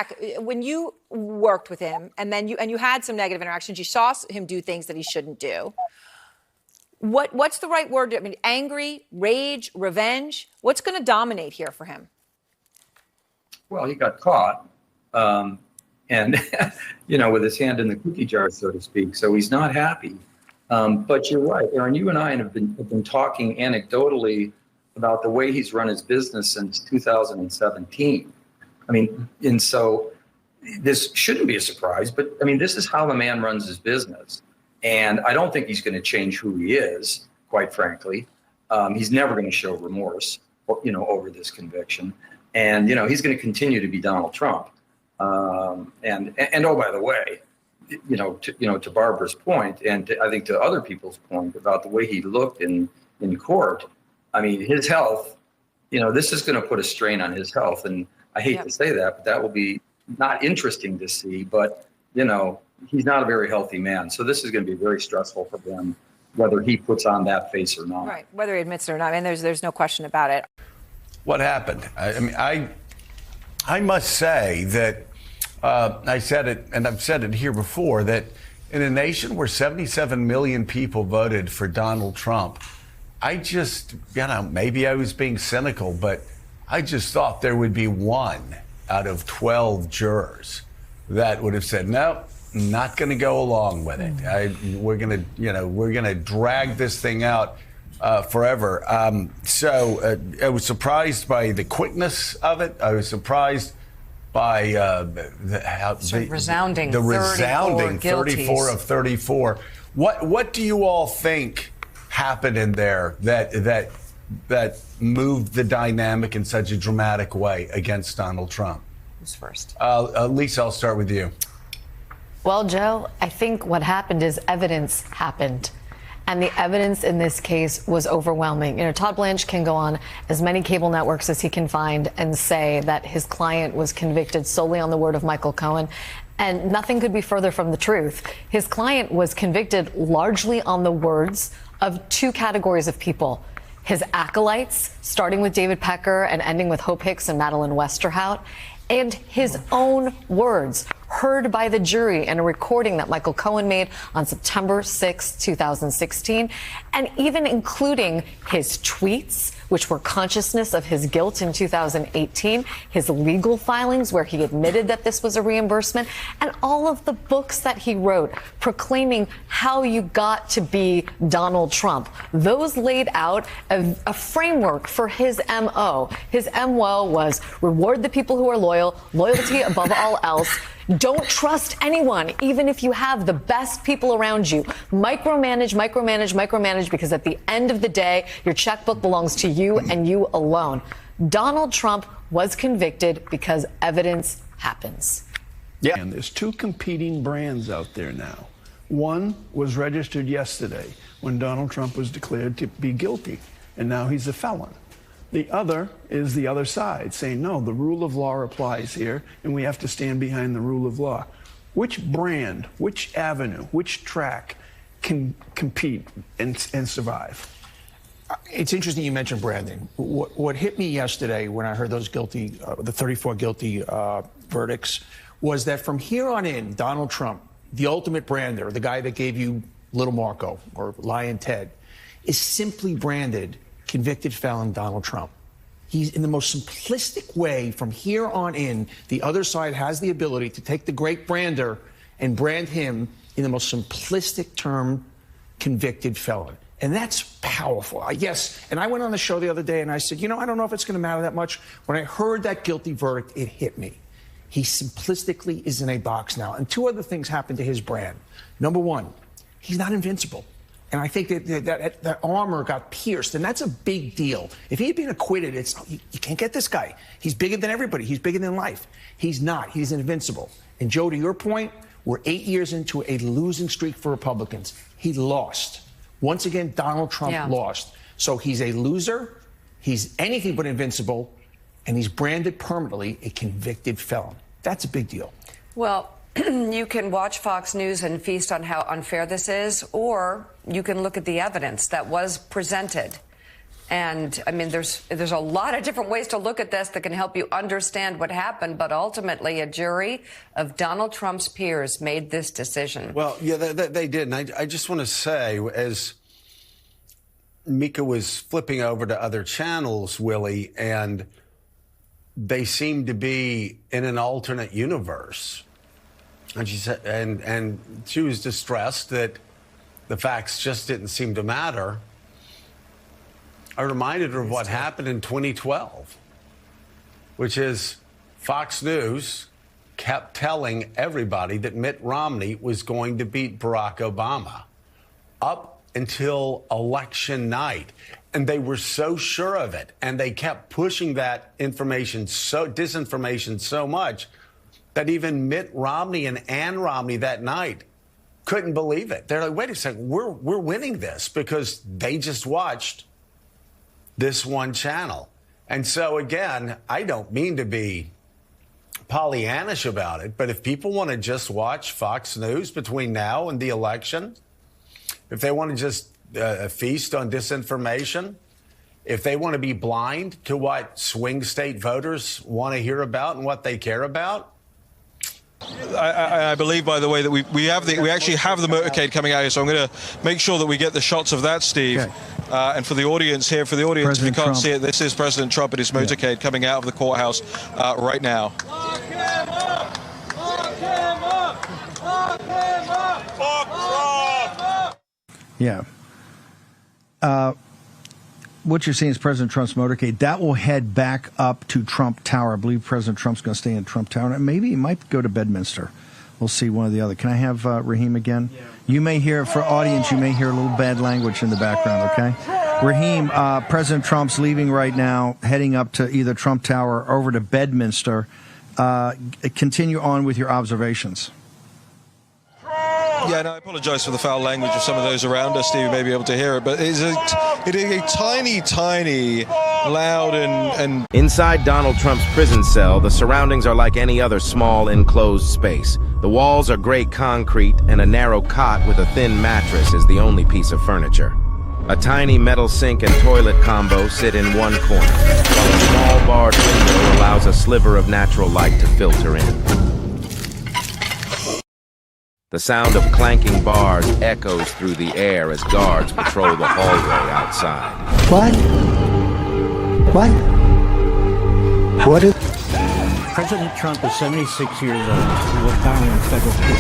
back. When you worked with him, and then you had some negative interactions, you saw him do things that he shouldn't do. What's the right word? I mean, angry, rage, revenge. What's going to dominate here for him? Well, he got caught, and with his hand in the cookie jar, so to speak. So he's not happy. But you're right, Aaron. You and I have been talking anecdotally about the way he's run his business since 2017. I mean, and so this shouldn't be a surprise. But I mean, this is how the man runs his business. And I don't think he's going to change who he is, quite frankly. He's never going to show remorse, over this conviction. And, he's going to continue to be Donald Trump. And oh, by the way, to Barbara's point, and I think to other people's point about the way he looked in court, I mean, his health, this is going to put a strain on his health. And I hate to say that, but that will be not interesting to see. But, he's not a very healthy man. So this is going to be very stressful for him, whether he puts on that face or not. Right, whether he admits it or not. I mean, there's no question about it. What happened? I mean, I must say that I said it, and I've said it here before, that in a nation where 77 million people voted for Donald Trump, I just, maybe I was being cynical, but I just thought there would be 1 out of 12 jurors that would have said, no, not going to go along with it. We're going to drag this thing out forever. So I was surprised by the quickness of it. I was surprised by the resounding 34 of 34. What do you all think happened in there that moved the dynamic in such a dramatic way against Donald Trump? Who's first? Lisa, I'll start with you. Well, Joe, I think what happened is evidence happened. And the evidence in this case was overwhelming. Todd Blanche can go on as many cable networks as he can find and say that his client was convicted solely on the word of Michael Cohen. And nothing could be further from the truth. His client was convicted largely on the words of 2 categories of people. His acolytes, starting with David Pecker and ending with Hope Hicks and Madeleine Westerhout, and his own words heard by the jury in a recording that Michael Cohen made on September 6, 2016, and even including his tweets, which were consciousness of his guilt in 2018, his legal filings where he admitted that this was a reimbursement, and all of the books that he wrote proclaiming how you got to be Donald Trump. Those laid out a framework for his M.O. His M.O. was reward the people who are loyal, loyalty above all else. Don't trust anyone, even if you have the best people around you. Micromanage, micromanage, micromanage, because at the end of the day, your checkbook belongs to you and you alone. Donald Trump was convicted because evidence happens. Yeah. And there's 2 competing brands out there now. One was registered yesterday when Donald Trump was declared to be guilty, and now he's a felon. The other is the other side saying, no, the rule of law applies here, and we have to stand behind the rule of law. Which brand, which avenue, which track can compete and survive? It's interesting you mentioned branding. What hit me yesterday when I heard those guilty, the 34 guilty verdicts, was that from here on in, Donald Trump, the ultimate brander, the guy that gave you Little Marco or Lion Ted, is simply branded convicted felon Donald Trump. He's in the most simplistic way from here on in. The other side has the ability to take the great brander and brand him in the most simplistic term, convicted felon. And that's powerful. Yes. And I went on the show the other day and I said, I don't know if it's going to matter that much. When I heard that guilty verdict, it hit me. He simplistically is in a box now. And 2 other things happened to his brand. Number 1, he's not invincible. And I think that armor got pierced, and that's a big deal. If he had been acquitted, you can't get this guy. He's bigger than everybody. He's bigger than life. He's not. He's invincible. And Joe, to your point, we're 8 years into a losing streak for Republicans. He lost. Once again, Donald Trump lost. So he's a loser. He's anything but invincible, and he's branded permanently a convicted felon. That's a big deal. Well, you can watch Fox News and feast on how unfair this is, or you can look at the evidence that was presented And I mean, there's a lot of different ways to look at this that can help you understand what happened. But ultimately, a jury of Donald Trump's peers made this decision. Well, yeah, they did. And I just want to say, as Mika was flipping over to other channels, Willie, and they seemed to be in an alternate universe. And she said, and she was distressed that the facts just didn't seem to matter. I reminded her of what happened in 2012, which is Fox News kept telling everybody that Mitt Romney was going to beat Barack Obama up until election night. And they were so sure of it. And they kept pushing that disinformation so much that even Mitt Romney and Ann Romney that night couldn't believe it. They're like, wait a second, we're winning this because they just watched this one channel. And so, again, I don't mean to be Pollyannish about it, but if people want to just watch Fox News between now and the election, if they want to just feast on disinformation, if they want to be blind to what swing state voters want to hear about and what they care about. I believe, by the way, that we actually have the motorcade coming out here, so I'm going to make sure that we get the shots of that, Steve. Okay. And for the audience here, President if you can't Trump. See it, this is President Trump and his motorcade coming out of the courthouse right now. Lock him up! Lock him up! Lock him up! Fuck Trump! Yeah. What you're seeing is President Trump's motorcade. That will head back up to Trump Tower. I believe President Trump's going to stay in Trump Tower. Maybe he might go to Bedminster. We'll see, one or the other. Can I have Raheem again? Yeah. You may hear, for audience, you may hear a little bad language in the background, okay? Raheem, President Trump's leaving right now, heading up to either Trump Tower or over to Bedminster. Continue on with your observations. Yeah, and I apologize for the foul language of some of those around us. Steve may be able to hear it, but it is a tiny, loud and... Inside Donald Trump's prison cell, the surroundings are like any other small, enclosed space. The walls are gray concrete, and a narrow cot with a thin mattress is the only piece of furniture. A tiny metal sink and toilet combo sit in one corner, while a small barred window allows a sliver of natural light to filter in. The sound of clanking bars echoes through the air as guards patrol the hallway outside. What? What is... President Trump is 76 years old. He will die in federal prison.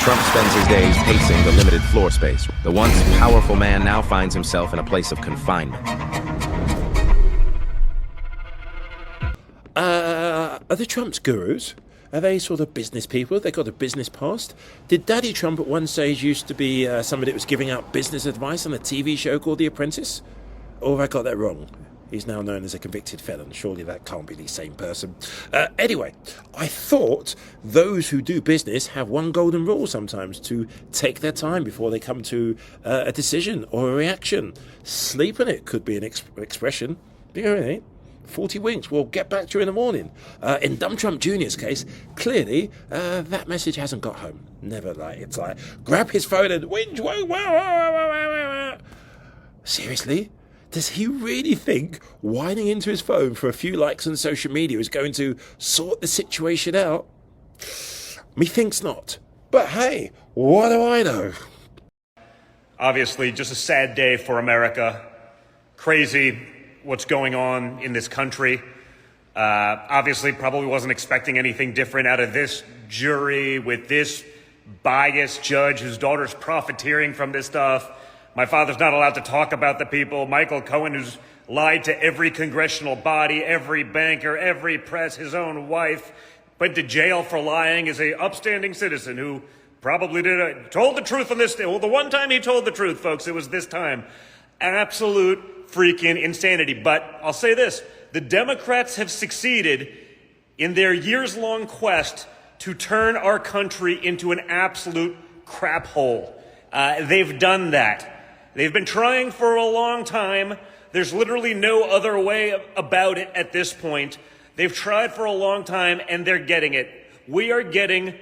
Trump spends his days pacing the limited floor space. The once powerful man now finds himself in a place of confinement. Are the Trumps gurus? Are they sort of business people? They got a business past? Did Daddy Trump at one stage used to be somebody that was giving out business advice on a TV show called The Apprentice? Or have I got that wrong? He's now known as a convicted felon. Surely that can't be the same person. Anyway, I thought those who do business have one golden rule sometimes: to take their time before they come to a decision or a reaction. Sleep on it could be an expression. You know what I mean? 40 winks, we'll get back to you in the morning. In Dumb Trump Jr.'s case, clearly that message hasn't got home. Never it's like, grab his phone and whinge. Seriously? Does he really think whining into his phone for a few likes on social media is going to sort the situation out? Methinks not. But hey, what do I know? Obviously, just a sad day for America. Crazy what's going on in this country. Obviously, probably wasn't expecting anything different out of this jury with this biased judge whose daughter's profiteering from this stuff. My father's not allowed to talk about the people. Michael Cohen, who's lied to every congressional body, every banker, every press, his own wife, went to jail for lying, is a upstanding citizen who probably told the truth on this day. Well, the one time he told the truth, folks, it was this time. Absolute freaking insanity. But I'll say this, the Democrats have succeeded in their years-long quest to turn our country into an absolute crap hole. They've done that. They've been trying for a long time. There's literally no other way about it at this point. They've tried for a long time, and they're getting it. We are getting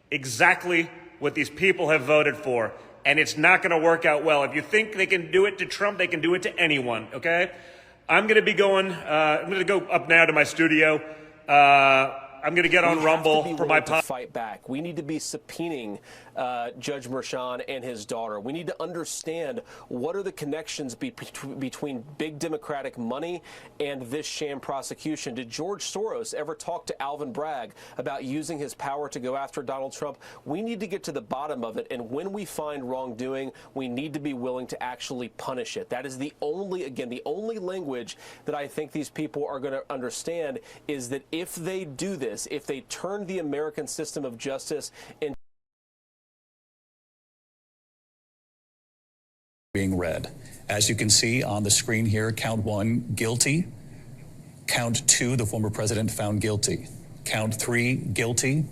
exactly what these people have voted for. And it's not going to work out well. If you think they can do it to Trump, they can do it to anyone, okay? I'm going to be going, I'm going to go up now to my studio. I'm going to get on Rumble for my to fight back. We need to be subpoenaing Judge Merchan and his daughter. We need to understand what are the connections between big Democratic money and this sham prosecution. Did George Soros ever talk to Alvin Bragg about using his power to go after Donald Trump? We need to get to the bottom of it, and when we find wrongdoing, we need to be willing to actually punish it. That is the only language that I think these people are going to understand, is that if they do this, if they turn the American system of justice into being read. As you can see on the screen here, count 1, guilty. Count 2, the former president found guilty. Count 3, guilty.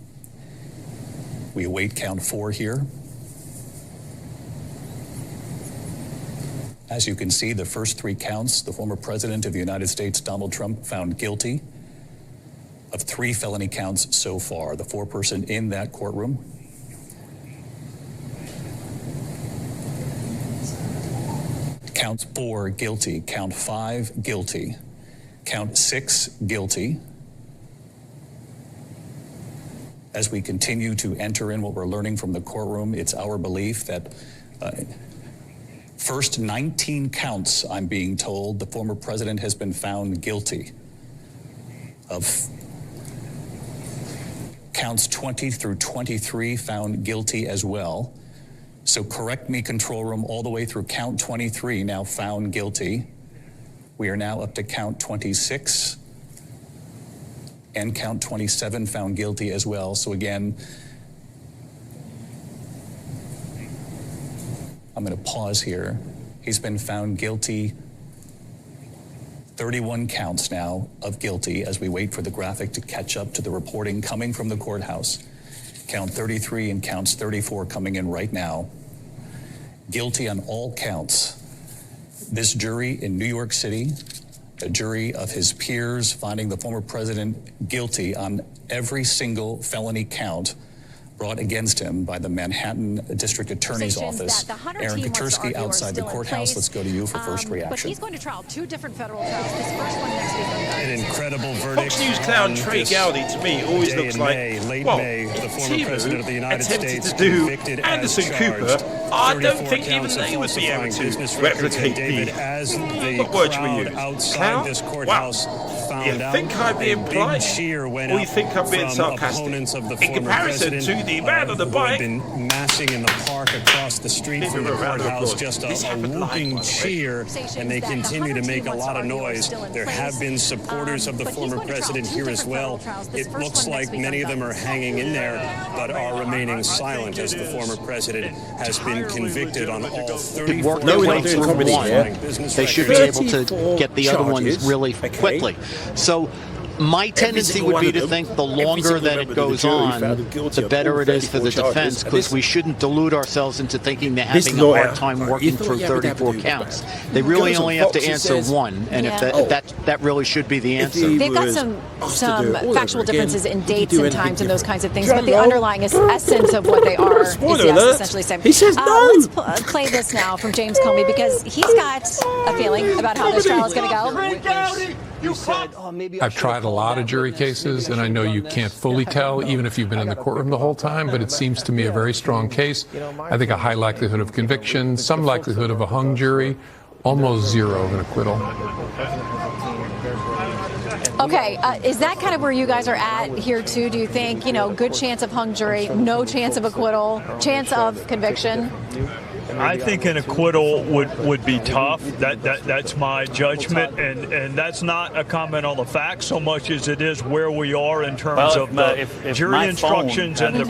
We await count 4 here. As you can see, the first 3 counts, the former president of the United States, Donald Trump, found guilty of 3 felony counts so far. The 4-person in that courtroom. Count 4, guilty. Count 5, guilty. Count 6, guilty. As we continue to enter in what we're learning from the courtroom, it's our belief that first 19 counts, I'm being told, the former president has been found guilty of. Counts 20 through 23 found guilty as well. So correct me, control room, all the way through count 23 now found guilty. We are now up to count 26 and count 27 found guilty as well. So again, I'm going to pause here. He's been found guilty 31 counts now of guilty as we wait for the graphic to catch up to the reporting coming from the courthouse. Count 33 and counts 34 coming in right now. Guilty on all counts. This jury in New York City, a jury of his peers, finding the former president guilty on every single felony count brought against him by the Manhattan District Attorney's Office. Aaron Katersky outside the courthouse. Let's go to you for first reaction. But he's going to trial 2 different federal trials. This first one next week. An incredible verdict. Fox News clown Trey Gowdy to me always looks like late well, May, the former Timu president of the United attempted States to do convicted Anderson as Cooper. charged. I don't 34 think even counts of they would be able falsifying to business records, replicate and David, the as the what words we crowd use? outside Clown? this courthouse found You out, think I'm being a big polite? cheer went Or you up think I'm being from sarcastic? opponents of the In former comparison president, to the man on the who had bike, been massing in the park across the street Give from him the a round of courthouse, applause. just This a happened live, whooping by the way. cheer, and they continue to make a lot of noise. There have been supporters of the former president here as well. It looks like many of them are hanging in there, but are remaining silent as the former president has been convicted on all 34 counts of falsifying business They should be records. able to get the other ones really quickly. So my tendency would be to think the longer that it goes on, the better it is for the defense, because we shouldn't delude ourselves into thinking they're having a hard time working through 34 counts. They really only have to answer one, and if that really should be the answer. They've got some factual differences in dates and times and those kinds of things, but the underlying essence of what they are is essentially the same. He says no. Let's play this now from James Comey, because he's got a feeling about how this trial is going to go. I've tried a lot of jury cases, and I know you can't fully tell, even if you've been in the courtroom the whole time, but it seems to me a very strong case. I think a high likelihood of conviction, some likelihood of a hung jury, almost zero of an acquittal. Okay, is that kind of where you guys are at here too? Do you think, good chance of hung jury, no chance of acquittal, chance of conviction? I think an acquittal would be tough. That's my judgment, and that's not a comment on the facts so much as it is where we are in terms of the jury instructions and the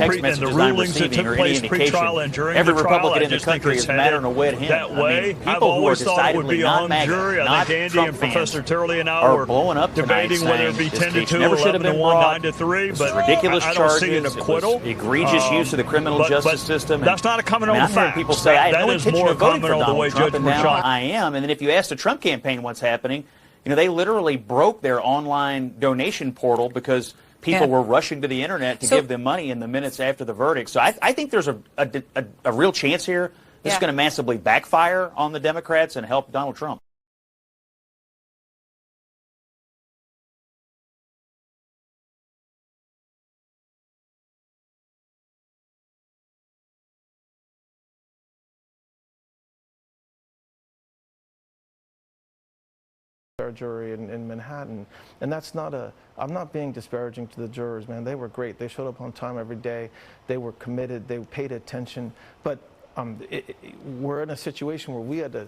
rulings that took place pre-trial and during the trial. Republican in the country is mattering a wet hen. That way, I've always thought it would be a hung jury. I think Andy and Professor Turley and I were debating whether it be 10-2, 11-1, 9-3, but I don't see an acquittal. Egregious use of the criminal justice system. That's not a comment on the facts. People say I had no is intention more of voting for comment on the way Donald Trump, Judge and now Merchan. I am. And then if you ask the Trump campaign what's happening, they literally broke their online donation portal because people were rushing to the internet to give them money in the minutes after the verdict. So I think there's a real chance here. This is going to massively backfire on the Democrats and help Donald Trump. Our jury in Manhattan, and that's not I'm not being disparaging to the jurors, man. They were great. They showed up on time every day. They were committed. They paid attention. But we're in a situation where we had a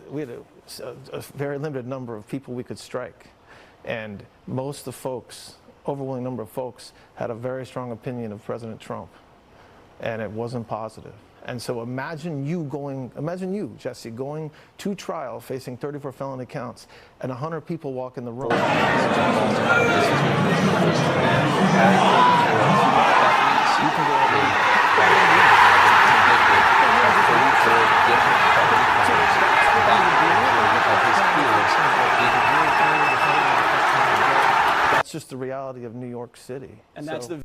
very limited number of people we could strike, and most of the folks, overwhelming number of folks, had a very strong opinion of President Trump, and it wasn't positive. And so imagine you, Jesse, going to trial facing 34 felony counts and 100 people walk in the room. That's just the reality of New York City. And that's the